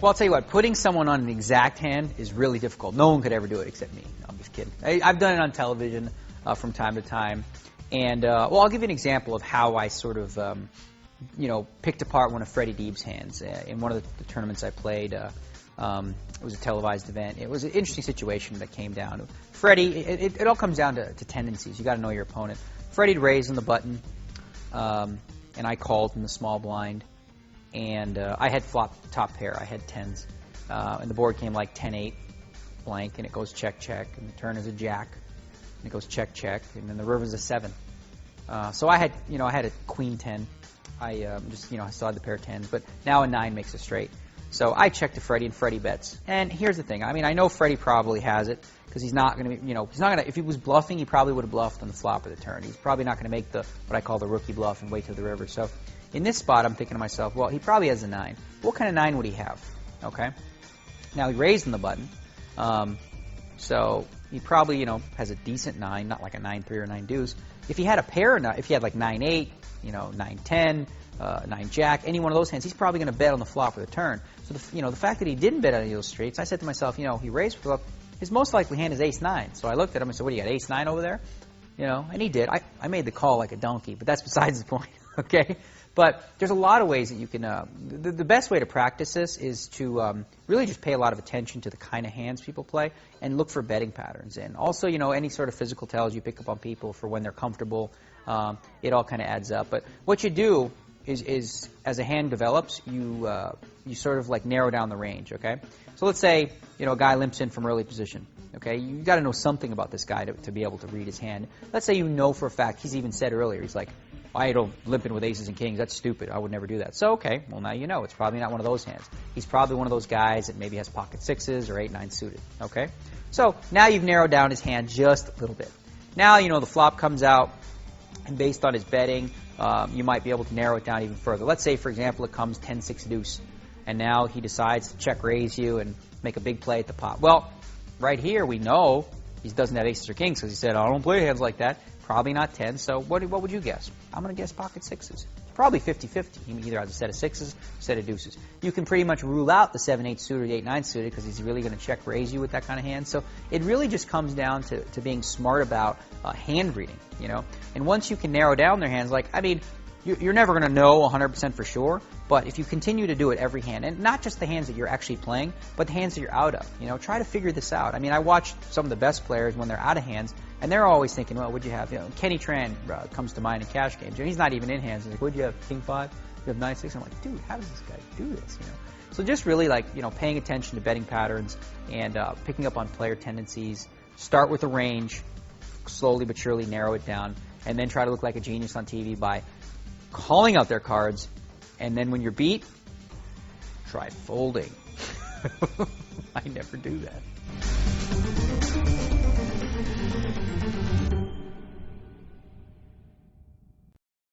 Well, I'll tell you what, putting someone on an exact hand is really difficult. No one could ever do it except me. No, I'm just kidding. I've done it on television from time to time. And, well, I'll give you an example of how I sort of, picked apart one of Freddie Deeb's hands. In one of the tournaments I played, it was a televised event. It was an interesting situation that came down. Freddie, it all comes down to tendencies. You got to know your opponent. Freddie'd raised on the button, and I called in the small blind. And I had flop top pair. I had tens. And the board came like 10-8 blank, and it goes check, check, and the turn is a jack, and it goes check, check, and then the river's a 7. So I had a queen 10. I still had the pair 10s, but now a 9 makes a straight. So I checked to Freddie, and Freddie bets. And here's the thing. I mean, I know Freddie probably has it, because he's not going to be, he's not going to, if he was bluffing, he probably would have bluffed on the flop or the turn. He's probably not going to make what I call the rookie bluff and wait to the river. So in this spot, I'm thinking to myself, well, he probably has a 9. What kind of 9 would he have? Okay. Now, he raised on the button. So he probably, has a decent 9, not like a 9-3 or 9 deuce. If he had a pair, if he had like 9-8, 9-10, 9-jack, any one of those hands, he's probably going to bet on the flop or the turn. So, the fact that he didn't bet on any of those straights, I said to myself, he raised for the flop. His most likely hand is ace-9. So I looked at him and said, what do you got, ace-9 over there? And he did. I made the call like a donkey, but that's besides the point, okay? But there's a lot of ways that you can, the best way to practice this is to really just pay a lot of attention to the kind of hands people play and look for betting patterns. And also, any sort of physical tells you pick up on people for when they're comfortable, it all kind of adds up. But what you do is as a hand develops, you sort of like narrow down the range, okay? So let's say, a guy limps in from early position, okay? You got to know something about this guy to be able to read his hand. Let's say for a fact, he's even said earlier, he's like, I don't limp in with aces and kings. That's stupid. I would never do that. So, okay, well, now you know. It's probably not one of those hands. He's probably one of those guys that maybe has pocket 6s or 8-9 suited, okay? So now you've narrowed down his hand just a little bit. Now, the flop comes out, and based on his betting, you might be able to narrow it down even further. Let's say, for example, it comes 10-6 deuce, and now he decides to check raise you and make a big play at the pot. Well, right here we know he doesn't have aces or kings because he said, I don't play hands like that. Probably not 10, so what would you guess? I'm going to guess pocket 6s. It's probably 50-50. He either has a set of 6s, a set of deuces. You can pretty much rule out the 7-8 suited or 8-9 suited because he's really going to check raise you with that kind of hand. So it really just comes down to being smart about hand reading, And once you can narrow down their hands, you're never going to know 100% for sure, but if you continue to do it every hand, and not just the hands that you're actually playing, but the hands that you're out of, try to figure this out. I mean, I watched some of the best players when they're out of hands, and they're always thinking, well, what'd you have? Kenny Tran comes to mind in cash games. He's not even in hands. He's like, what'd you have? King 5? You have 9-6? I'm like, dude, how does this guy do this? So just really paying attention to betting patterns and picking up on player tendencies. Start with a range, slowly but surely narrow it down, and then try to look like a genius on TV by calling out their cards, and then when you're beat, try folding. I never do that.